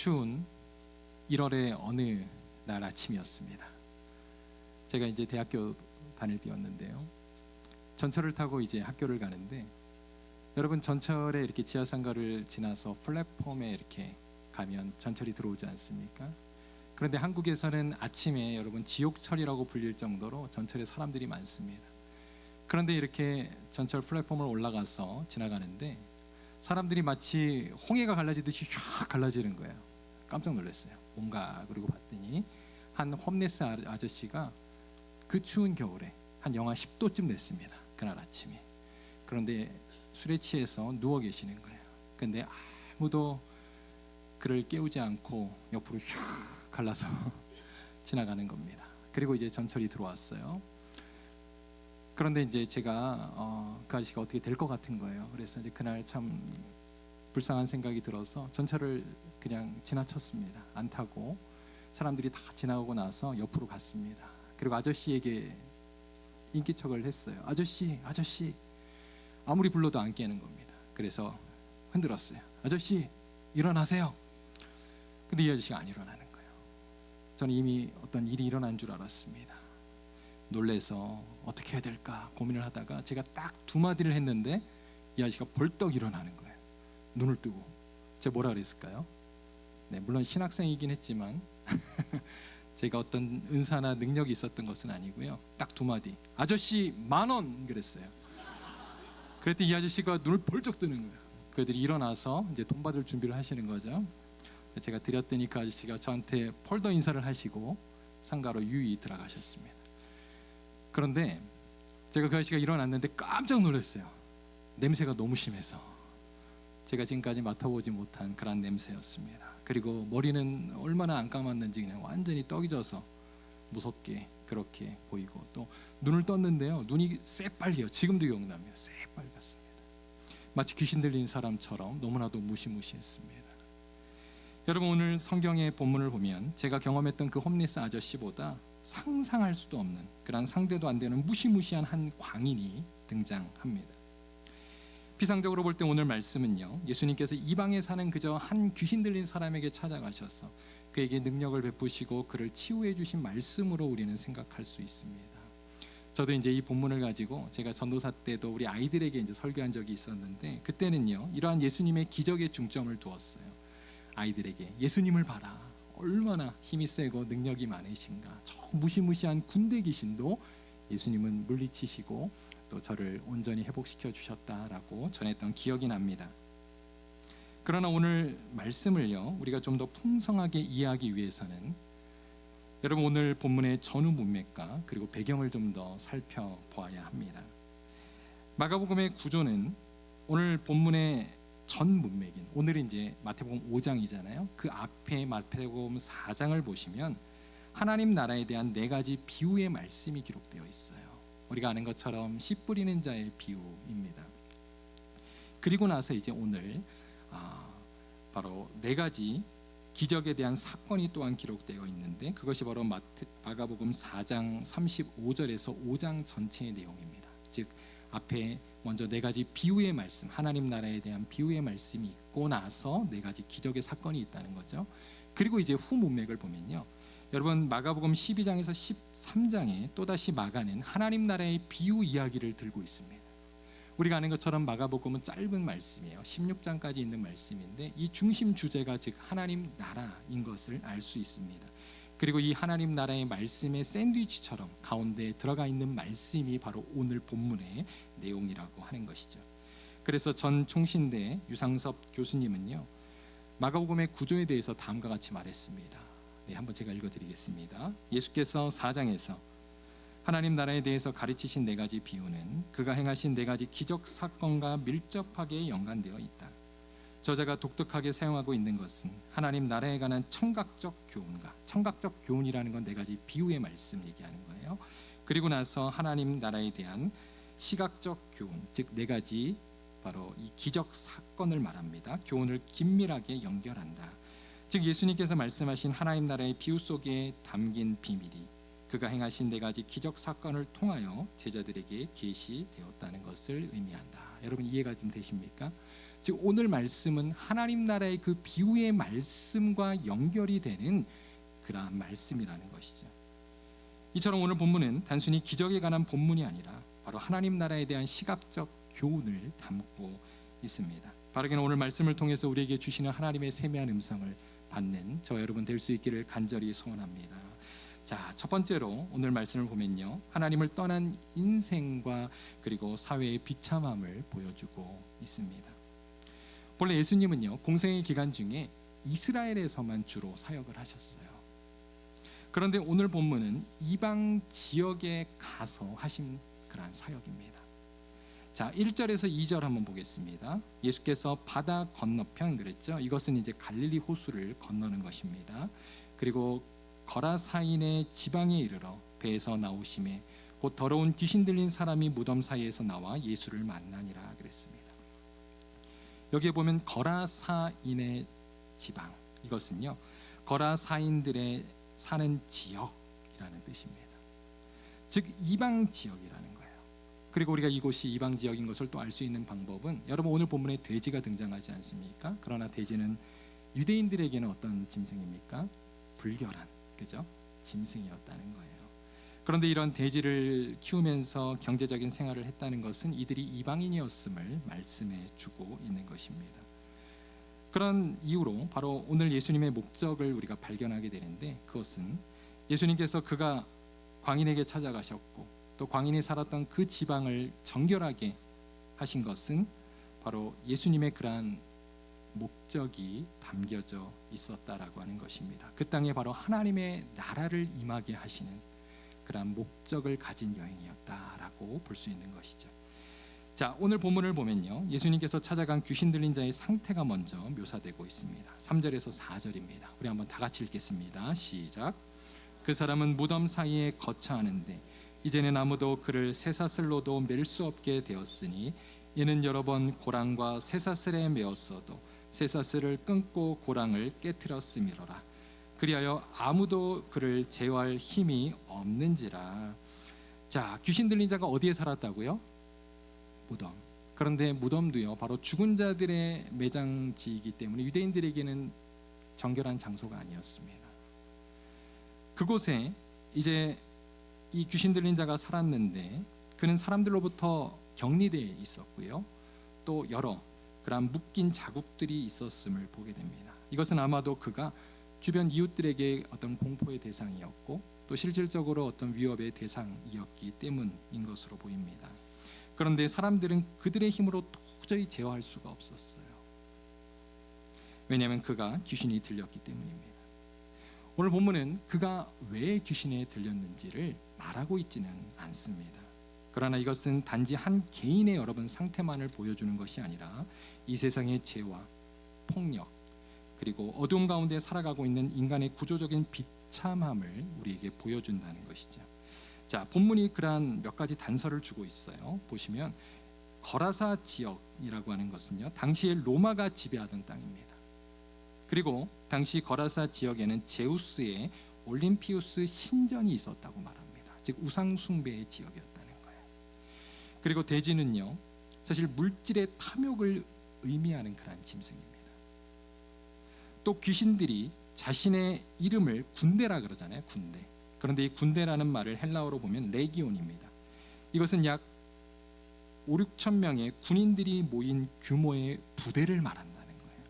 추운 1월의 어느 날 아침이었습니다. 제가 이제 대학교 다닐 때였는데요. 전철을 타고 이제 학교를 가는데, 여러분 전철에 이렇게 지하상가를 지나서 플랫폼에 이렇게 가면 전철이 들어오지 않습니까? 그런데 한국에서는 아침에 여러분 지옥철이라고 불릴 정도로 전철에 사람들이 많습니다. 그런데 이렇게 전철 플랫폼을 올라가서 지나가는데 사람들이 마치 홍해가 갈라지듯이 쫙 갈라지는 거예요. 깜짝 놀랐어요. 뭔가 그러고 봤더니 한 홈리스 아저씨가 그 추운 겨울에 한 영하 10도쯤 됐습니다. 그날 아침에. 그런데 술에 취해서 누워 계시는 거예요. 근데 아무도 그를 깨우지 않고 옆으로 슉 갈라서 지나가는 겁니다. 그리고 이제 전철이 들어왔어요. 그런데 이제 제가 그 아저씨가 어떻게 될 것 같은 거예요. 그래서 이제 그날 참 불쌍한 생각이 들어서 전철을 그냥 지나쳤습니다. 안 타고 사람들이 다 지나가고 나서 옆으로 갔습니다. 그리고 아저씨에게 인기척을 했어요. 아저씨, 아저씨. 아무리 불러도 안 깨는 겁니다. 그래서 흔들었어요. 아저씨, 일어나세요. 근데 이 아저씨가 안 일어나는 거예요. 저는 이미 어떤 일이 일어난 줄 알았습니다. 놀래서 어떻게 해야 될까 고민을 하다가 제가 딱 두 마디를 했는데 이 아저씨가 벌떡 일어나는 거예요. 눈을 뜨고. 제가 뭐라 그랬을까요? 네, 물론 신학생이긴 했지만 제가 어떤 은사나 능력이 있었던 것은 아니고요. 딱 두 마디. 아저씨 10,000원 그랬어요. 그랬더니 이 아저씨가 눈을 벌쩍 뜨는 거예요. 그들이 일어나서 이제 돈 받을 준비를 하시는 거죠. 제가 드렸더니 그 아저씨가 저한테 폴더 인사를 하시고 상가로 유유히 들어가셨습니다. 그런데 제가 그 아저씨가 일어났는데 깜짝 놀랐어요. 냄새가 너무 심해서 제가 지금까지 맡아보지 못한 그런 냄새였습니다. 그리고 머리는 얼마나 안 감았는지 그냥 완전히 떡이 져서 무섭게 그렇게 보이고, 또 눈을 떴는데요, 눈이 새빨개요. 지금도 기억납니다. 새빨갛습니다. 마치 귀신 들린 사람처럼 너무나도 무시무시했습니다. 여러분, 오늘 성경의 본문을 보면 제가 경험했던 그 홈리스 아저씨보다 상상할 수도 없는 그런 상대도 안 되는 무시무시한 한 광인이 등장합니다. 피상적으로 볼 때 오늘 말씀은요, 예수님께서 이방에 사는 그저 한 귀신 들린 사람에게 찾아가셔서 그에게 능력을 베푸시고 그를 치유해 주신 말씀으로 우리는 생각할 수 있습니다. 저도 이제 이 본문을 가지고 제가 전도사 때도 우리 아이들에게 이제 설교한 적이 있었는데, 그때는요 이러한 예수님의 기적에 중점을 두었어요. 아이들에게 예수님을 봐라, 얼마나 힘이 세고 능력이 많으신가, 저 무시무시한 군대 귀신도 예수님은 물리치시고 또 저를 온전히 회복시켜 주셨다라고 전했던 기억이 납니다. 그러나 오늘 말씀을요, 우리가 좀 더 풍성하게 이해하기 위해서는 여러분 오늘 본문의 전후 문맥과 그리고 배경을 좀 더 살펴보아야 합니다. 마가복음의 구조는 오늘 본문의 전 문맥인, 오늘은 이제 마태복음 5장이잖아요. 그 앞에 마태복음 4장을 보시면 하나님 나라에 대한 4가지 비유의 말씀이 기록되어 있어요. 우리가 아는 것처럼 씨 뿌리는 자의 비유입니다. 그리고 나서 이제 오늘 바로 4가지 기적에 대한 사건이 또한 기록되어 있는데, 그것이 바로 마가복음 4장 35절에서 5장 전체의 내용입니다. 즉 앞에 먼저 4가지 비유의 말씀, 하나님 나라에 대한 비유의 말씀이 있고 나서 4가지 기적의 사건이 있다는 거죠. 그리고 이제 후 문맥을 보면요, 여러분 마가복음 12장에서 13장에 또다시 마가는 하나님 나라의 비유 이야기를 들고 있습니다. 우리가 아는 것처럼 마가복음은 짧은 말씀이에요. 16장까지 있는 말씀인데 이 중심 주제가 즉 하나님 나라인 것을 알 수 있습니다. 그리고 이 하나님 나라의 말씀의 샌드위치처럼 가운데 들어가 있는 말씀이 바로 오늘 본문의 내용이라고 하는 것이죠. 그래서 전 총신대 유상섭 교수님은요, 마가복음의 구조에 대해서 다음과 같이 말했습니다. 네, 한번 제가 읽어드리겠습니다. 예수께서 4장에서 하나님 나라에 대해서 가르치신 4가지 비유는 그가 행하신 4가지 기적 사건과 밀접하게 연관되어 있다. 저자가 독특하게 사용하고 있는 것은 하나님 나라에 관한 청각적 교훈과, 청각적 교훈이라는 건 4가지 비유의 말씀 얘기하는 거예요. 그리고 나서 하나님 나라에 대한 시각적 교훈, 즉 4가지 바로 이 기적 사건을 말합니다. 교훈을 긴밀하게 연결한다. 즉 예수님께서 말씀하신 하나님 나라의 비유 속에 담긴 비밀이 그가 행하신 4가지 기적 사건을 통하여 제자들에게 계시되었다는 것을 의미한다. 여러분 이해가 좀 되십니까? 즉 오늘 말씀은 하나님 나라의 그 비유의 말씀과 연결이 되는 그러한 말씀이라는 것이죠. 이처럼 오늘 본문은 단순히 기적에 관한 본문이 아니라 바로 하나님 나라에 대한 시각적 교훈을 담고 있습니다. 바르게는 오늘 말씀을 통해서 우리에게 주시는 하나님의 세미한 음성을 받는 저 여러분 될 수 있기를 간절히 소원합니다. 자, 첫 번째로 오늘 말씀을 보면요, 하나님을 떠난 인생과 그리고 사회의 비참함을 보여주고 있습니다. 본래 예수님은요, 공생의 기간 중에 이스라엘에서만 주로 사역을 하셨어요. 그런데 오늘 본문은 이방 지역에 가서 하신 그러한 사역입니다. 자, 1절에서 2절 한번 보겠습니다. 예수께서 바다 건너편 그랬죠. 이것은 이제 갈릴리 호수를 건너는 것입니다. 그리고 거라사인의 지방에 이르러 배에서 나오심에 곧 더러운 귀신 들린 사람이 무덤 사이에서 나와 예수를 만나니라 그랬습니다. 여기에 보면 거라사인의 지방, 이것은요 거라사인들의 사는 지역이라는 뜻입니다. 즉 이방 지역이라는 거예요. 그리고 우리가 이곳이 이방 지역인 것을 또 알 수 있는 방법은, 여러분 오늘 본문에 돼지가 등장하지 않습니까? 그러나 돼지는 유대인들에게는 어떤 짐승입니까? 불결한, 그죠? 짐승이었다는 거예요. 그런데 이런 돼지를 키우면서 경제적인 생활을 했다는 것은 이들이 이방인이었음을 말씀해 주고 있는 것입니다. 그런 이유로 바로 오늘 예수님의 목적을 우리가 발견하게 되는데, 그것은 예수님께서 그가 광인에게 찾아가셨고 또 광인이 살았던 그 지방을 정결하게 하신 것은 바로 예수님의 그러한 목적이 담겨져 있었다라고 하는 것입니다. 그 땅에 바로 하나님의 나라를 임하게 하시는 그러한 목적을 가진 여행이었다라고 볼 수 있는 것이죠. 자, 오늘 본문을 보면요, 예수님께서 찾아간 귀신 들린 자의 상태가 먼저 묘사되고 있습니다. 3절에서 4절입니다. 우리 한번 다 같이 읽겠습니다. 시작. 그 사람은 무덤 사이에 거처하는데 이제는 아무도 그를 쇠사슬로도 맬 수 없게 되었으니 이는 여러 번 고랑과 쇠사슬에 매었어도 쇠사슬을 끊고 고랑을 깨트렸음이로라. 그리하여 아무도 그를 제어할 힘이 없는지라. 자, 귀신 들린 자가 어디에 살았다고요? 무덤. 그런데 무덤도요, 바로 죽은 자들의 매장지이기 때문에 유대인들에게는 정결한 장소가 아니었습니다. 그곳에 이제 이 귀신 들린 자가 살았는데 그는 사람들로부터 격리되어 있었고요, 또 여러 그런 묶인 자국들이 있었음을 보게 됩니다. 이것은 아마도 그가 주변 이웃들에게 어떤 공포의 대상이었고 또 실질적으로 어떤 위협의 대상이었기 때문인 것으로 보입니다. 그런데 사람들은 그들의 힘으로 도저히 제어할 수가 없었어요. 왜냐하면 그가 귀신이 들렸기 때문입니다. 오늘 본문은 그가 왜 귀신에 들렸는지를 말하고 있지는 않습니다. 그러나 이것은 단지 한 개인의 여러분 상태만을 보여주는 것이 아니라 이 세상의 죄와 폭력 그리고 어두움 가운데 살아가고 있는 인간의 구조적인 비참함을 우리에게 보여준다는 것이죠. 자, 본문이 그러한 몇 가지 단서를 주고 있어요. 보시면 거라사 지역이라고 하는 것은요, 당시에 로마가 지배하던 땅입니다. 그리고 당시 거라사 지역에는 제우스의 올림피우스 신전이 있었다고 말합니다. 즉 우상 숭배의 지역이었다는 거예요. 그리고 돼지는요, 사실 물질의 탐욕을 의미하는 그런 짐승입니다. 또 귀신들이 자신의 이름을 군대라 그러잖아요. 군대. 그런데 이 군대라는 말을 헬라어로 보면 레기온입니다. 이것은 약 5, 6천 명의 군인들이 모인 규모의 부대를 말한다는 거예요.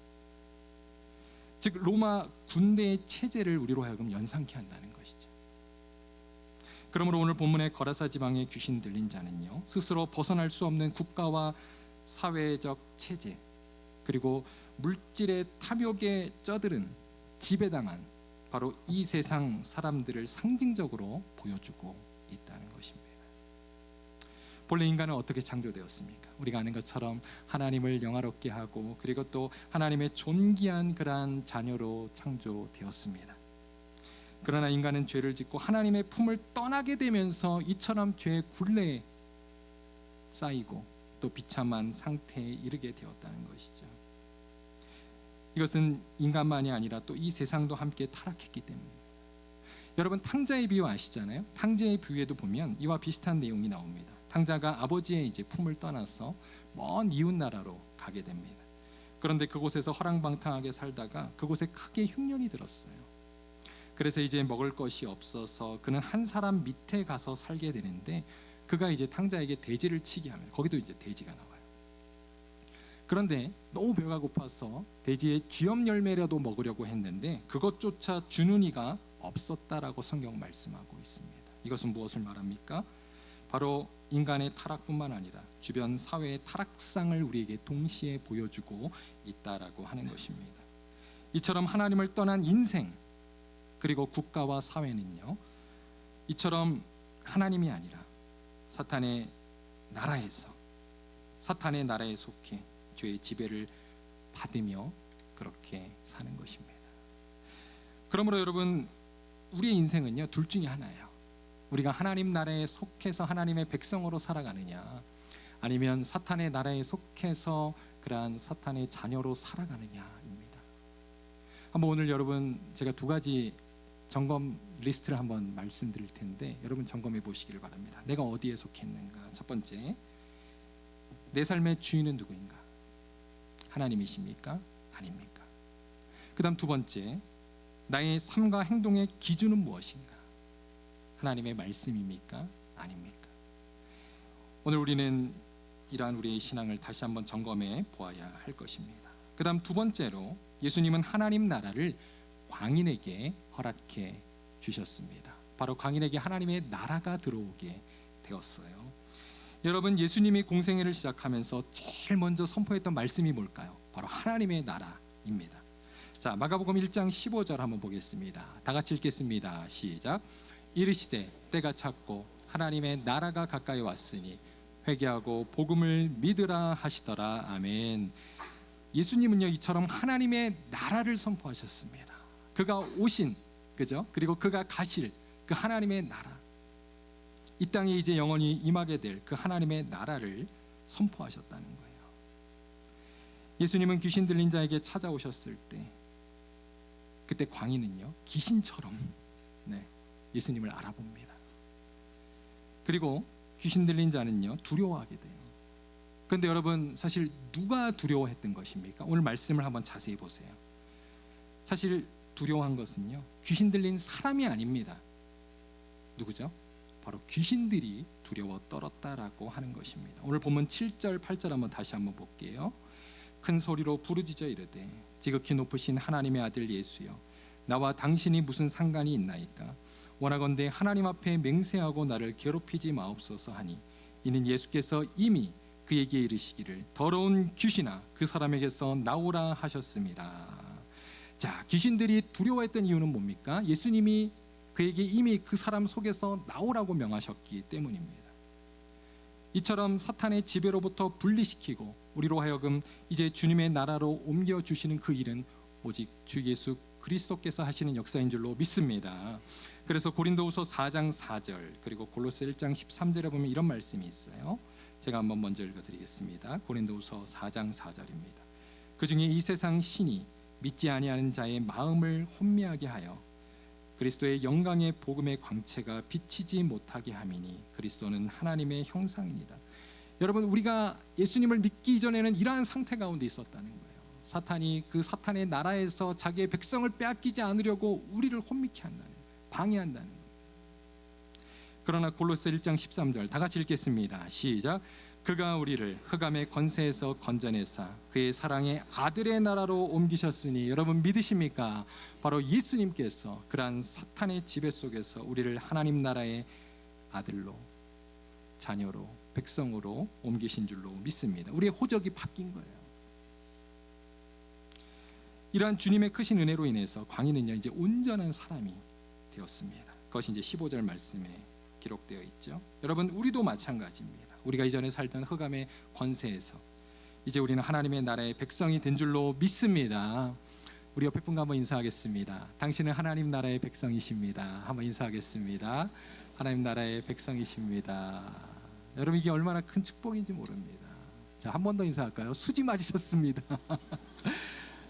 즉 로마 군대의 체제를 우리로 하여금 연상케 한다는 것이죠. 그러므로 오늘 본문의 거라사 지방의 귀신 들린 자는요, 스스로 벗어날 수 없는 국가와 사회적 체제 그리고 물질의 탐욕에 쩌들은 지배당한 바로 이 세상 사람들을 상징적으로 보여주고 있다는 것입니다. 본래 인간은 어떻게 창조되었습니까? 우리가 아는 것처럼 하나님을 영화롭게 하고 그리고 또 하나님의 존귀한 그러한 자녀로 창조되었습니다. 그러나 인간은 죄를 짓고 하나님의 품을 떠나게 되면서 이처럼 죄의 굴레에 쌓이고 또 비참한 상태에 이르게 되었다는 것이죠. 이것은 인간만이 아니라 또 이 세상도 함께 타락했기 때문입니다. 여러분 탕자의 비유 아시잖아요? 탕자의 비유에도 보면 이와 비슷한 내용이 나옵니다. 탕자가 아버지의 이제 품을 떠나서 먼 이웃 나라로 가게 됩니다. 그런데 그곳에서 허랑방탕하게 살다가 그곳에 크게 흉년이 들었어요. 그래서 이제 먹을 것이 없어서 그는 한 사람 밑에 가서 살게 되는데, 그가 이제 탕자에게 돼지를 치게 하면 거기도 이제 돼지가 나와요. 그런데 너무 배가 고파서 돼지의 쥐염 열매라도 먹으려고 했는데 그것조차 주는 이가 없었다라고 성경 말씀하고 있습니다. 이것은 무엇을 말합니까? 바로 인간의 타락뿐만 아니라 주변 사회의 타락상을 우리에게 동시에 보여주고 있다라고 하는 것입니다. 이처럼 하나님을 떠난 인생, 그리고 국가와 사회는요, 이처럼 하나님이 아니라 사탄의 나라에서, 사탄의 나라에 속해 죄의 지배를 받으며 그렇게 사는 것입니다. 그러므로 여러분, 우리의 인생은요, 둘 중에 하나예요. 우리가 하나님 나라에 속해서 하나님의 백성으로 살아가느냐, 아니면 사탄의 나라에 속해서 그러한 사탄의 자녀로 살아가느냐입니다. 한번 오늘 여러분, 제가 두 가지 점검 리스트를 한번 말씀드릴 텐데 여러분 점검해 보시기를 바랍니다. 내가 어디에 속했는가? 첫 번째, 내 삶의 주인은 누구인가? 하나님이십니까? 아닙니까? 그 다음 두 번째, 나의 삶과 행동의 기준은 무엇인가? 하나님의 말씀입니까? 아닙니까? 오늘 우리는 이러한 우리의 신앙을 다시 한번 점검해 보아야 할 것입니다. 그 다음 두 번째로, 예수님은 하나님 나라를 광인에게 허락해 주셨습니다. 바로 광인에게 하나님의 나라가 들어오게 되었어요. 여러분, 예수님이 공생애를 시작하면서 제일 먼저 선포했던 말씀이 뭘까요? 바로 하나님의 나라입니다. 자, 마가복음 1장 15절 한번 보겠습니다. 다 같이 읽겠습니다. 시작. 이르시되 때가 찼고 하나님의 나라가 가까이 왔으니 회개하고 복음을 믿으라 하시더라. 아멘. 예수님은요, 이처럼 하나님의 나라를 선포하셨습니다. 그가 오신, 그죠? 그리고 그가 가실 그 하나님의 나라, 이 땅에 이제 영원히 임하게 될 그 하나님의 나라를 선포하셨다는 거예요. 예수님은 귀신 들린 자에게 찾아오셨을 때, 그때 광인은요, 귀신처럼 예수님을 알아봅니다. 그리고 귀신 들린 자는요, 두려워하게 돼요. 그런데 여러분, 사실 누가 두려워했던 것입니까? 오늘 말씀을 한번 자세히 보세요. 사실 두려워한 것은요, 귀신 들린 사람이 아닙니다. 누구죠? 바로 귀신들이 두려워 떨었다라고 하는 것입니다. 오늘 본문 7절 8절 한번 다시 한번 볼게요. 큰 소리로 부르짖어 이르되 지극히 높으신 하나님의 아들 예수여, 나와 당신이 무슨 상관이 있나이까? 원하건대 하나님 앞에 맹세하고 나를 괴롭히지 마옵소서 하니, 이는 예수께서 이미 그에게 이르시기를 더러운 귀신아 그 사람에게서 나오라 하셨습니다. 자, 귀신들이 두려워했던 이유는 뭡니까? 예수님이 그에게 이미 그 사람 속에서 나오라고 명하셨기 때문입니다. 이처럼 사탄의 지배로부터 분리시키고 우리로 하여금 이제 주님의 나라로 옮겨주시는 그 일은 오직 주 예수 그리스도께서 하시는 역사인 줄로 믿습니다. 그래서 고린도후서 4장 4절 그리고 골로새 1장 13절에 보면 이런 말씀이 있어요. 제가 한번 먼저 읽어드리겠습니다. 고린도후서 4장 4절입니다. 그중에 이 세상 신이 믿지 아니하는 자의 마음을 혼미하게 하여 그리스도의 영광의 복음의 광채가 비치지 못하게 함이니 그리스도는 하나님의 형상이니라. 여러분, 우리가 예수님을 믿기 이전에는 이러한 상태 가운데 있었다는 거예요. 사탄이 그 사탄의 나라에서 자기의 백성을 빼앗기지 않으려고 우리를 혼미케 한다는 거예요. 방해한다는 거예요. 그러나 골로새 1장 13절 다 같이 읽겠습니다. 시작. 그가 우리를 흑암의 권세에서 건져내사 그의 사랑의 아들의 나라로 옮기셨으니, 여러분 믿으십니까? 바로 예수님께서 그러한 사탄의 지배 속에서 우리를 하나님 나라의 아들로, 자녀로, 백성으로 옮기신 줄로 믿습니다. 우리의 호적이 바뀐 거예요. 이러한 주님의 크신 은혜로 인해서 광인은요, 이제 온전한 사람이 되었습니다. 그것이 이제 15절 말씀에 기록되어 있죠. 여러분, 우리도 마찬가지입니다. 우리가 이전에 살던 흑암의 권세에서 이제 우리는 하나님의 나라의 백성이 된 줄로 믿습니다. 우리 옆에 분과 한번 인사하겠습니다. 당신은 하나님 나라의 백성이십니다. 한번 인사하겠습니다. 하나님 나라의 백성이십니다. 여러분, 이게 얼마나 큰 축복인지 모릅니다. 자, 한 번 더 인사할까요? 수지 맞으셨습니다.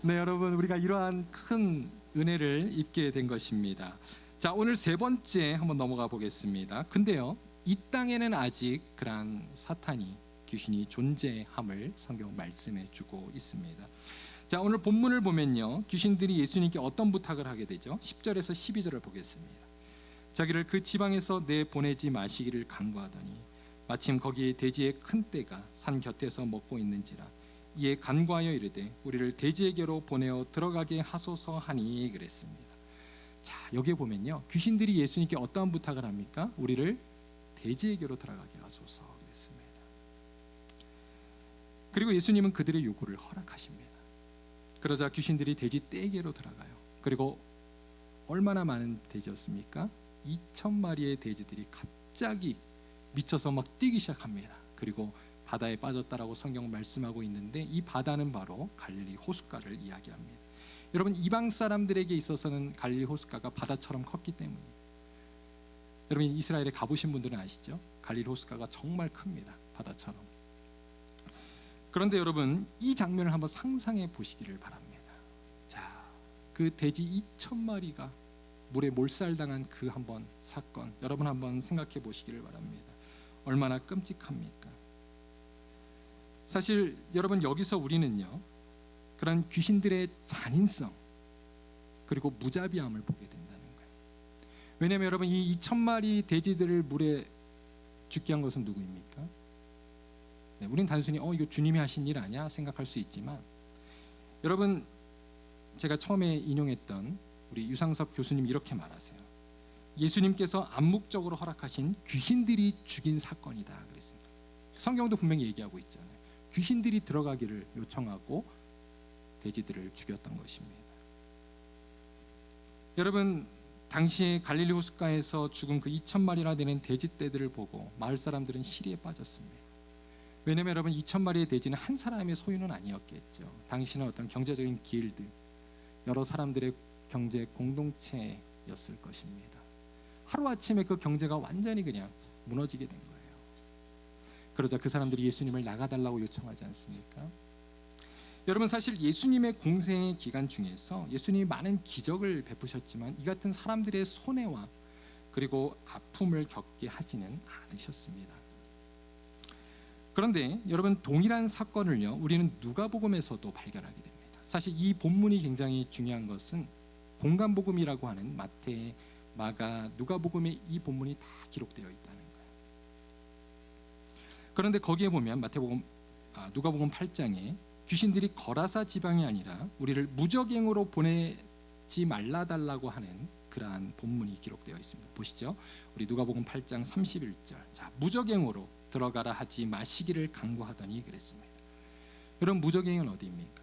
네, 여러분, 우리가 이러한 큰 은혜를 입게 된 것입니다. 자, 오늘 세 번째 한번 넘어가 보겠습니다. 근데요, 이 땅에는 아직 그러한 사탄이, 귀신이 존재함을 성경 말씀해 주고 있습니다. 자, 오늘 본문을 보면요, 귀신들이 예수님께 어떤 부탁을 하게 되죠? 10절에서 12절을 보겠습니다. 자기를 그 지방에서 내보내지 마시기를 간구하더니 마침 거기에 돼지의 큰 떼가 산 곁에서 먹고 있는지라 이에 간구하여 이르되 우리를 돼지에게로 보내어 들어가게 하소서 하니 그랬습니다. 자, 여기에 보면요, 귀신들이 예수님께 어떠한 부탁을 합니까? 우리를 돼지에게로 들어가게 하소서 그랬습니다. 그리고 예수님은 그들의 요구를 허락하십니다. 그러자 귀신들이 돼지 떼에게로 들어가요. 그리고 얼마나 많은 돼지였습니까? 2,000마리의 돼지들이 갑자기 미쳐서 막 뛰기 시작합니다. 그리고 바다에 빠졌다라고 성경 말씀하고 있는데, 이 바다는 바로 갈릴리 호숫가를 이야기합니다. 여러분, 이방 사람들에게 있어서는 갈릴리 호숫가가 바다처럼 컸기 때문이에요. 여러분, 이스라엘에 가보신 분들은 아시죠? 갈릴리 호숫가가 정말 큽니다. 바다처럼. 그런데 여러분, 이 장면을 한번 상상해 보시기를 바랍니다. 자, 그 돼지 2,000마리가 물에 몰살당한 그 한번 사건, 여러분 한번 생각해 보시기를 바랍니다. 얼마나 끔찍합니까? 사실 여러분, 여기서 우리는요, 그런 귀신들의 잔인성 그리고 무자비함을 보게 된다는 거예요. 왜냐하면 여러분, 이 2,000마리 돼지들을 물에 죽게 한 것은 누구입니까? 네, 우리는 단순히 이거 주님이 하신 일 아니야 생각할 수 있지만, 여러분, 제가 처음에 인용했던 우리 유상섭 교수님 이렇게 말하세요. 예수님께서 암묵적으로 허락하신 귀신들이 죽인 사건이다 그랬습니다. 성경도 분명히 얘기하고 있잖아요. 귀신들이 들어가기를 요청하고 돼지들을 죽였던 것입니다. 여러분, 당시에 갈릴리 호숫가에서 죽은 그 2,000마리나 되는 돼지떼들을 보고 마을 사람들은 시리에 빠졌습니다. 왜냐하면 여러분, 2,000마리의 돼지는 한 사람의 소유는 아니었겠죠. 당시는 어떤 경제적인 길드, 여러 사람들의 경제 공동체였을 것입니다. 하루아침에 그 경제가 완전히 그냥 무너지게 된 거예요. 그러자 그 사람들이 예수님을 나가달라고 요청하지 않습니까? 여러분, 사실 예수님의 공생의 기간 중에서 예수님이 많은 기적을 베푸셨지만 이 같은 사람들의 손해와 그리고 아픔을 겪게 하지는 않으셨습니다. 그런데 여러분, 동일한 사건을요, 우리는 누가복음에서도 발견하게 됩니다. 사실 이 본문이 굉장히 중요한 것은 공간복음이라고 하는 마태, 마가, 누가복음에 이 본문이 다 기록되어 있다는 거예요. 그런데 거기에 보면 누가복음 8장에 귀신들이 거라사 지방이 아니라 우리를 무적행으로 보내지 말라달라고 하는 그러한 본문이 기록되어 있습니다. 보시죠. 우리 누가복음 8장 31절. 자, 무적행으로 들어가라 하지 마시기를 간구하더니 그랬습니다. 여러분, 무적행은 어디입니까?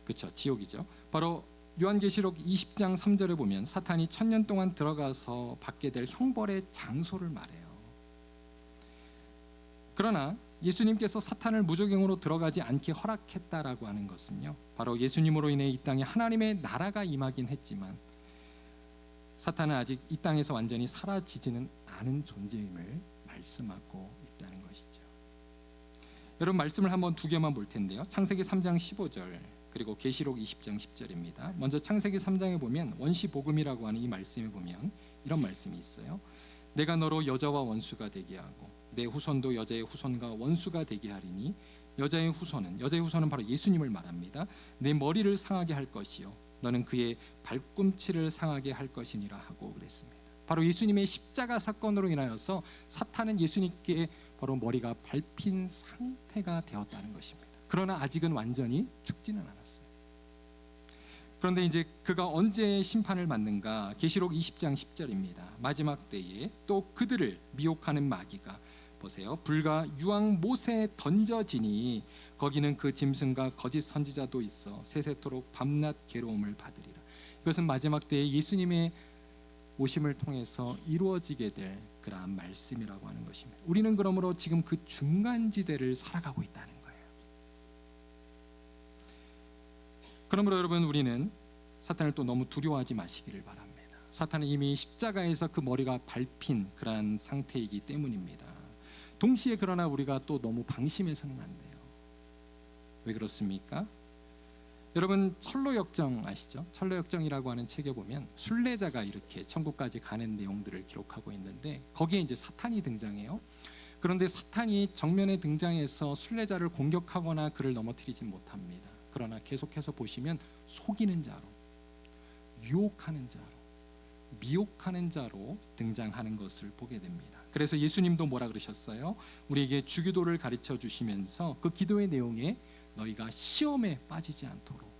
그렇죠, 지옥이죠. 바로 요한계시록 20장 3절에 보면 사탄이 1000년 동안 들어가서 받게 될 형벌의 장소를 말해요. 그러나 예수님께서 사탄을 무적행으로 들어가지 않게 허락했다라고 하는 것은요, 바로 예수님으로 인해 이 땅에 하나님의 나라가 임하긴 했지만 사탄은 아직 이 땅에서 완전히 사라지지는 않은 존재임을 말씀하고 있다는 것이죠. 여러분, 말씀을 한번 두 개만 볼 텐데요. 창세기 3장 15절 그리고 계시록 20장 10절입니다. 먼저 창세기 3장에 보면 원시복음이라고 하는 이 말씀에 보면 이런 말씀이 있어요. 내가 너로 여자와 원수가 되게 하고 내 후손도 여자의 후손과 원수가 되게 하리니 여자의 후손은 바로 예수님을 말합니다. 내 머리를 상하게 할 것이요 너는 그의 발꿈치를 상하게 할 것이니라 하고 그랬습니다. 바로 예수님의 십자가 사건으로 인하여서 사탄은 예수님께 바로 머리가 밟힌 상태가 되었다는 것입니다. 그러나 아직은 완전히 죽지는 않았어요. 그런데 이제 그가 언제 심판을 받는가? 계시록 20장 10절입니다. 마지막 때에 또 그들을 미혹하는 마귀가 보세요. 불과 유황 못에 던져지니 거기는 그 짐승과 거짓 선지자도 있어 세세토록 밤낮 괴로움을 받으리라. 이것은 마지막 때에 예수님의 오심을 통해서 이루어지게 될 그러한 말씀이라고 하는 것입니다. 우리는 그러므로 지금 그 중간지대를 살아가고 있다는 거예요. 그러므로 여러분, 우리는 사탄을 또 너무 두려워하지 마시기를 바랍니다. 사탄은 이미 십자가에서 그 머리가 밟힌 그러한 상태이기 때문입니다. 동시에 그러나 우리가 또 너무 방심해서는 안 돼요. 왜 그렇습니까? 여러분, 철로역정 아시죠? 철로역정이라고 하는 책에 보면 순례자가 이렇게 천국까지 가는 내용들을 기록하고 있는데 거기에 이제 사탄이 등장해요. 그런데 사탄이 정면에 등장해서 순례자를 공격하거나 그를 넘어뜨리지 못합니다. 그러나 계속해서 보시면 속이는 자로, 유혹하는 자로, 미혹하는 자로 등장하는 것을 보게 됩니다. 그래서 예수님도 뭐라 그러셨어요? 우리에게 주기도를 가르쳐 주시면서 그 기도의 내용에 너희가 시험에 빠지지 않도록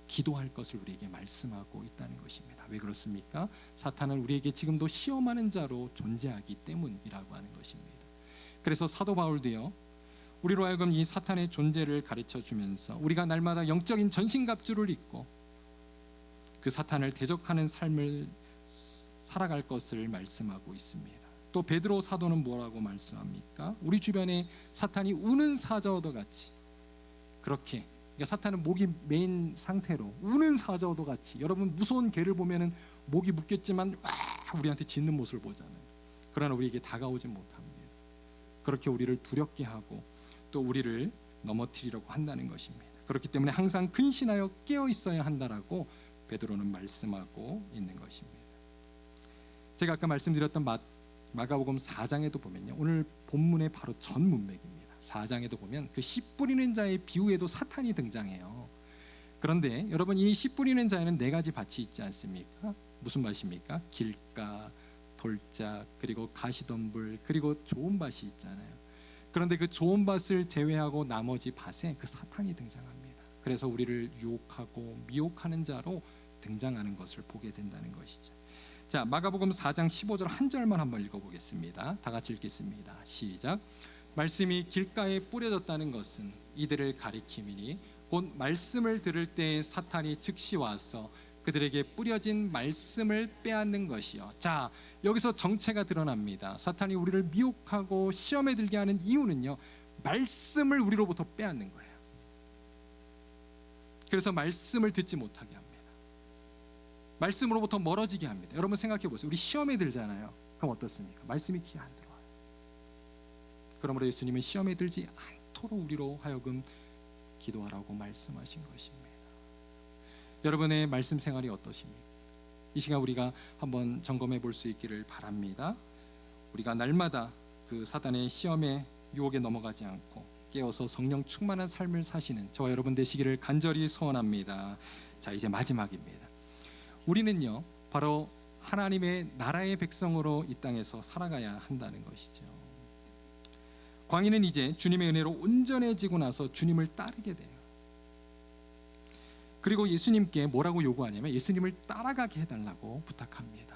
기도할 것을 우리에게 말씀하고 있다는 것입니다. 왜 그렇습니까? 사탄은 우리에게 지금도 시험하는 자로 존재하기 때문이라고 하는 것입니다. 그래서 사도 바울도요, 우리로 하여금 이 사탄의 존재를 가르쳐 주면서 우리가 날마다 영적인 전신갑주를 입고 그 사탄을 대적하는 삶을 살아갈 것을 말씀하고 있습니다. 또 베드로 사도는 뭐라고 말씀합니까? 우리 주변에 사탄이 우는 사자어도 같이, 그렇게, 그러니까 사탄은 목이 메인 상태로 우는 사자어도 같이, 여러분 무서운 개를 보면은 목이 묶였지만 와 우리한테 짖는 모습을 보잖아요. 그러나 우리에게 다가오지 못합니다. 그렇게 우리를 두렵게 하고 또 우리를 넘어뜨리려고 한다는 것입니다. 그렇기 때문에 항상 근신하여 깨어 있어야 한다라고 베드로는 말씀하고 있는 것입니다. 제가 아까 말씀드렸던 마가복음 4장에도 보면요, 오늘 본문의 바로 전 문맥입니다. 4장에도 보면 그 씨 뿌리는 자의 비유에도 사탄이 등장해요. 그런데 여러분, 이 씨 뿌리는 자에는 네 가지 밭이 있지 않습니까? 무슨 밭입니까? 길가, 돌짝, 그리고 가시덤불, 그리고 좋은 밭이 있잖아요. 그런데 그 좋은 밭을 제외하고 나머지 밭에 그 사탄이 등장합니다. 그래서 우리를 유혹하고 미혹하는 자로 등장하는 것을 보게 된다는 것이죠. 자, 마가복음 4장 15절 한 절만 한번 읽어보겠습니다. 다 같이 읽겠습니다. 시작. 말씀이 길가에 뿌려졌다는 것은 이들을 가리킴이니 곧 말씀을 들을 때 사탄이 즉시 와서 그들에게 뿌려진 말씀을 빼앗는 것이요. 자, 여기서 정체가 드러납니다. 사탄이 우리를 미혹하고 시험에 들게 하는 이유는요, 말씀을 우리로부터 빼앗는 거예요. 그래서 말씀을 듣지 못하게 합니다. 말씀으로부터 멀어지게 합니다. 여러분 생각해 보세요. 우리 시험에 들잖아요. 그럼 어떻습니까? 말씀이 귀에 안 들어와요. 그러므로 예수님은 시험에 들지 않도록 우리로 하여금 기도하라고 말씀하신 것입니다. 여러분의 말씀 생활이 어떠십니까? 이 시간 우리가 한번 점검해 볼 수 있기를 바랍니다. 우리가 날마다 그 사단의 시험에 유혹에 넘어가지 않고 깨어서 성령 충만한 삶을 사시는 저와 여러분 되시기를 간절히 소원합니다. 자, 이제 마지막입니다. 우리는요, 바로 하나님의 나라의 백성으로 이 땅에서 살아가야 한다는 것이죠. 광인은 이제 주님의 은혜로 온전해지고 나서 주님을 따르게 돼요. 그리고 예수님께 뭐라고 요구하냐면 예수님을 따라가게 해달라고 부탁합니다.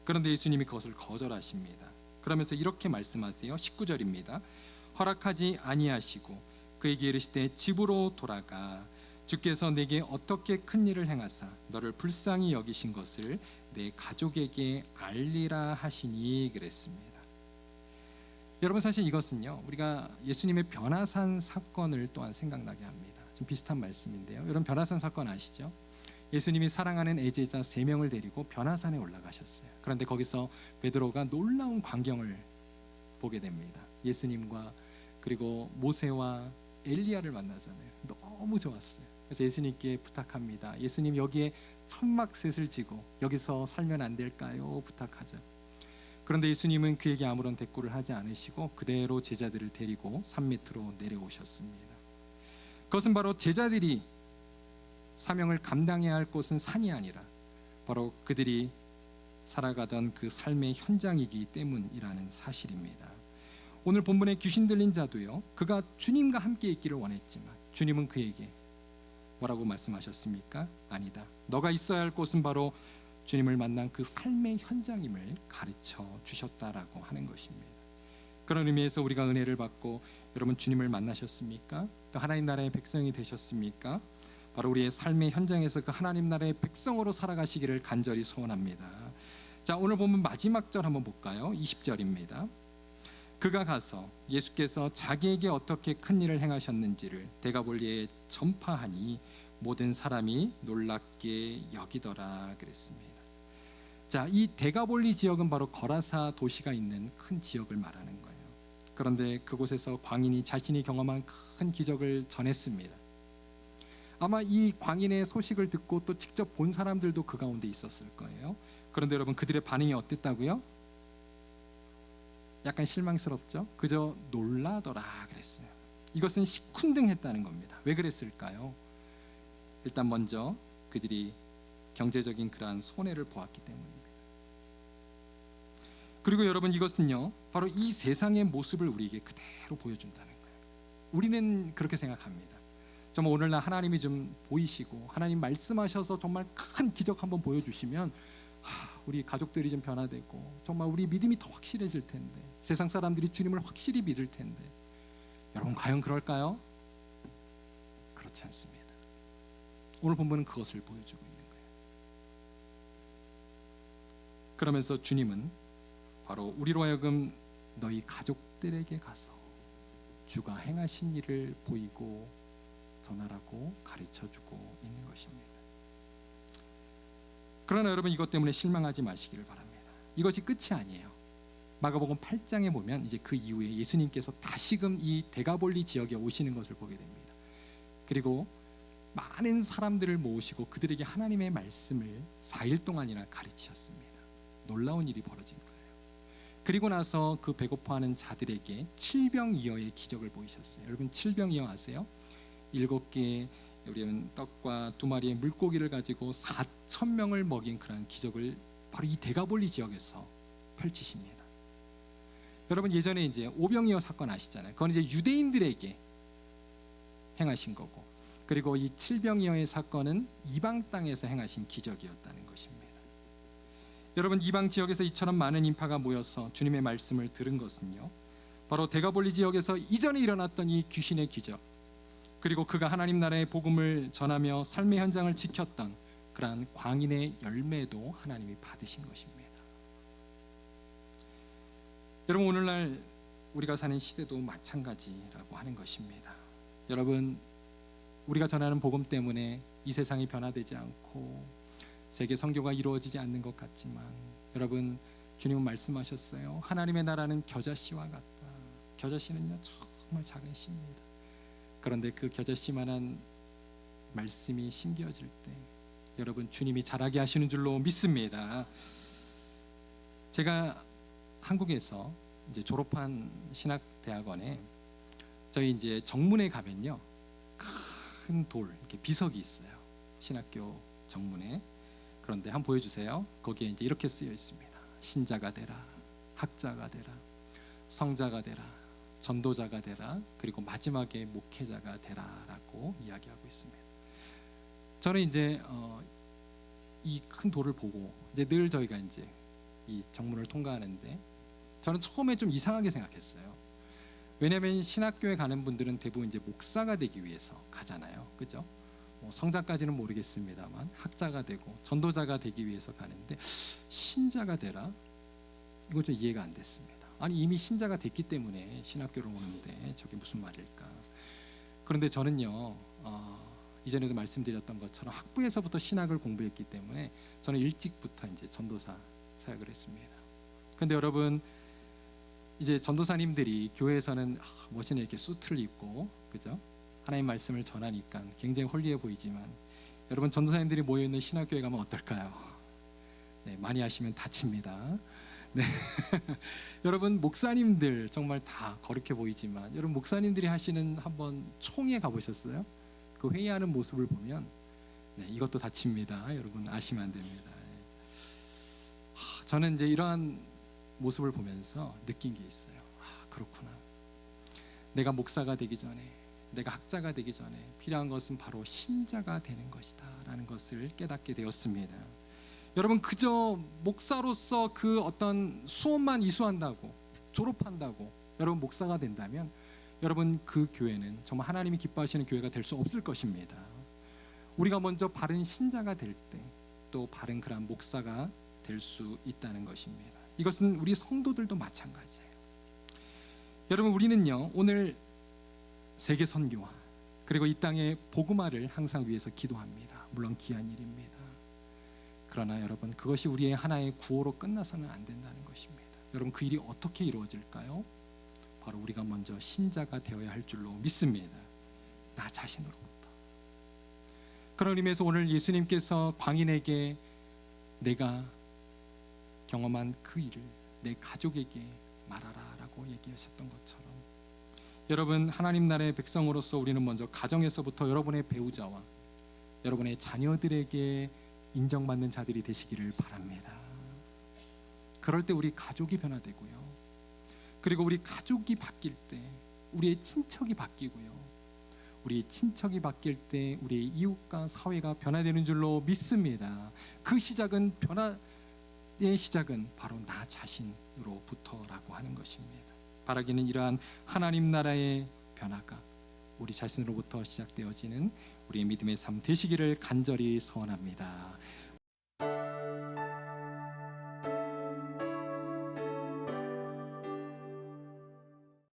그런데 예수님이 그것을 거절하십니다. 그러면서 이렇게 말씀하세요. 19절입니다. 허락하지 아니하시고 그에게 이르시되 집으로 돌아가 주께서 내게 어떻게 큰 일을 행하사 너를 불쌍히 여기신 것을 내 가족에게 알리라 하시니 그랬습니다. 여러분, 사실 이것은요, 우리가 예수님의 변화산 사건을 또한 생각나게 합니다. 좀 비슷한 말씀인데요. 여러분, 변화산 사건 아시죠? 예수님이 사랑하는 애제자 3명을 데리고 변화산에 올라가셨어요. 그런데 거기서 베드로가 놀라운 광경을 보게 됩니다. 예수님과 그리고 모세와 엘리야를 만나잖아요. 너무 좋았어요. 그래서 예수님께 부탁합니다. 예수님, 여기에 천막셋을 지고 여기서 살면 안 될까요? 부탁하죠. 그런데 예수님은 그에게 아무런 대꾸를 하지 않으시고 그대로 제자들을 데리고 산 밑으로 내려오셨습니다. 그것은 바로 제자들이 사명을 감당해야 할 곳은 산이 아니라 바로 그들이 살아가던 그 삶의 현장이기 때문이라는 사실입니다. 오늘 본문에 귀신 들린 자도요, 그가 주님과 함께 있기를 원했지만 주님은 그에게 뭐라고 말씀하셨습니까? 아니다. 너가 있어야 할 곳은 바로 주님을 만난 그 삶의 현장임을 가르쳐 주셨다라고 하는 것입니다. 그런 의미에서 우리가 은혜를 받고 여러분 주님을 만나셨습니까? 또 하나님 나라의 백성이 되셨습니까? 바로 우리의 삶의 현장에서 그 하나님 나라의 백성으로 살아가시기를 간절히 소원합니다. 자, 오늘 보면 마지막 절 한번 볼까요? 20절입니다. 그가 가서 예수께서 자기에게 어떻게 큰 일을 행하셨는지를 데가볼리에 전파하니 모든 사람이 놀랍게 여기더라 그랬습니다. 자, 이 데가볼리 지역은 바로 거라사 도시가 있는 큰 지역을 말하는 거예요. 그런데 그곳에서 광인이 자신이 경험한 큰 기적을 전했습니다. 아마 이 광인의 소식을 듣고 또 직접 본 사람들도 그 가운데 있었을 거예요. 그런데 여러분, 그들의 반응이 어땠다고요? 약간 실망스럽죠? 그저 놀라더라 그랬어요. 이것은 시큰둥했다는 겁니다. 왜 그랬을까요? 일단 먼저 그들이 경제적인 그러한 손해를 보았기 때문입니다. 그리고 여러분, 이것은요 바로 이 세상의 모습을 우리에게 그대로 보여준다는 거예요. 우리는 그렇게 생각합니다. 정말 오늘날 하나님이 좀 보이시고 하나님 말씀하셔서 정말 큰 기적 한번 보여주시면 우리 가족들이 좀 변화되고 정말 우리 믿음이 더 확실해질 텐데, 세상 사람들이 주님을 확실히 믿을 텐데, 여러분 과연 그럴까요? 그렇지 않습니다. 오늘 본문은 그것을 보여주고 있는 거예요. 그러면서 주님은 바로 우리로 하여금 너희 가족들에게 가서 주가 행하신 일을 보이고 전하라고 가르쳐주고 있는 것입니다. 그러나 여러분, 이것 때문에 실망하지 마시기를 바랍니다. 이것이 끝이 아니에요. 마가복음 8장에 보면 이제 그 이후에 예수님께서 다시금 이 데가볼리 지역에 오시는 것을 보게 됩니다. 그리고 많은 사람들을 모으시고 그들에게 하나님의 말씀을 4일 동안이나 가르치셨습니다. 놀라운 일이 벌어진 거예요. 그리고 나서 그 배고파하는 자들에게 칠병이어의 기적을 보이셨어요. 여러분, 칠병이어 아세요? 7개의 우리는 떡과 2마리의 물고기를 가지고 4,000명을 먹인 그런 기적을 바로 이 데가볼리 지역에서 펼치십니다. 여러분, 예전에 이제 오병이어 사건 아시잖아요. 그건 이제 유대인들에게 행하신 거고, 그리고 이 칠병이어의 사건은 이방 땅에서 행하신 기적이었다는 것입니다. 여러분, 이방 지역에서 이처럼 많은 인파가 모여서 주님의 말씀을 들은 것은요 바로 데가볼리 지역에서 이전에 일어났던 이 귀신의 기적, 그리고 그가 하나님 나라의 복음을 전하며 삶의 현장을 지켰던 그러한 광인의 열매도 하나님이 받으신 것입니다. 여러분, 오늘날 우리가 사는 시대도 마찬가지라고 하는 것입니다. 여러분, 우리가 전하는 복음 때문에 이 세상이 변화되지 않고 세계 선교가 이루어지지 않는 것 같지만, 여러분, 주님은 말씀하셨어요. 하나님의 나라는 겨자씨와 같다. 겨자씨는요 정말 작은 씨입니다. 그런데 그 겨자씨만한 말씀이 심겨질 때 여러분, 주님이 자라게 하시는 줄로 믿습니다. 제가 한국에서 이제 졸업한 신학대학원에 저희 이제 정문에 가면요 큰 돌, 이렇게 비석이 있어요. 신학교 정문에. 그런데 한번 보여주세요. 거기에 이제 이렇게 쓰여 있습니다. 신자가 되라, 학자가 되라, 성자가 되라, 전도자가 되라, 그리고 마지막에 목회자가 되라라고 이야기하고 있습니다. 저는 이제 이 큰 돌을 보고 이제 늘 저희가 이제 이 정문을 통과하는데 저는 처음에 좀 이상하게 생각했어요. 왜냐하면 신학교에 가는 분들은 대부분 이제 목사가 되기 위해서 가잖아요, 그죠? 성자까지는 모르겠습니다만 학자가 되고 전도자가 되기 위해서 가는데 신자가 되라? 이건 좀 이해가 안 됐습니다. 아니, 이미 신자가 됐기 때문에 신학교를 오는데 저게 무슨 말일까? 그런데 저는요 이전에도 말씀드렸던 것처럼 학부에서부터 신학을 공부했기 때문에 저는 일찍부터 이제 전도사 사역을 했습니다. 그런데 여러분, 이제 전도사님들이 교회에서는 멋있는 이렇게 수트를 입고, 그죠? 하나님 말씀을 전하니까 굉장히 홀리해 보이지만, 여러분, 전도사님들이 모여 있는 신학교에 가면 어떨까요? 네, 많이 하시면 다칩니다. 네. 여러분, 목사님들 정말 다 거룩해 보이지만, 여러분 목사님들이 하시는 한번 총회 가보셨어요? 그 회의하는 모습을 보면 네, 이것도 다칩니다. 여러분 아시면 안 됩니다. 저는 이제 이러한 모습을 보면서 느낀 게 있어요. 그렇구나. 내가 목사가 되기 전에, 내가 학자가 되기 전에 필요한 것은 바로 신자가 되는 것이다 라는 것을 깨닫게 되었습니다. 여러분, 그저 목사로서 그 어떤 수업만 이수한다고, 졸업한다고 여러분 목사가 된다면 여러분 그 교회는 정말 하나님이 기뻐하시는 교회가 될 수 없을 것입니다. 우리가 먼저 바른 신자가 될 때 또 바른 그런 목사가 될 수 있다는 것입니다. 이것은 우리 성도들도 마찬가지예요. 여러분, 우리는요 오늘 세계 선교와 그리고 이 땅의 복음화를 항상 위해서 기도합니다. 물론 귀한 일입니다. 그러나 여러분, 그것이 우리의 하나의 구호로 끝나서는 안 된다는 것입니다. 여러분, 그 일이 어떻게 이루어질까요? 바로 우리가 먼저 신자가 되어야 할 줄로 믿습니다. 나 자신으로부터. 그런 의미에서 오늘 예수님께서 광인에게 내가 경험한 그 일을 내 가족에게 말하라라고 얘기하셨던 것처럼 여러분, 하나님 나라의 백성으로서 우리는 먼저 가정에서부터 여러분의 배우자와 여러분의 자녀들에게 인정받는 자들이 되시기를 바랍니다. 그럴 때 우리 가족이 변화되고요. 그리고 우리 가족이 바뀔 때 우리의 친척이 바뀌고요. 우리 친척이 바뀔 때 우리의 이웃과 사회가 변화되는 줄로 믿습니다. 그 시작은 변화의 시작은 바로 나 자신으로부터라고 하는 것입니다. 바라기는 이러한 하나님 나라의 변화가 우리 자신으로부터 시작되어지는 우리의 믿음의 삶 되시기를 간절히 소원합니다.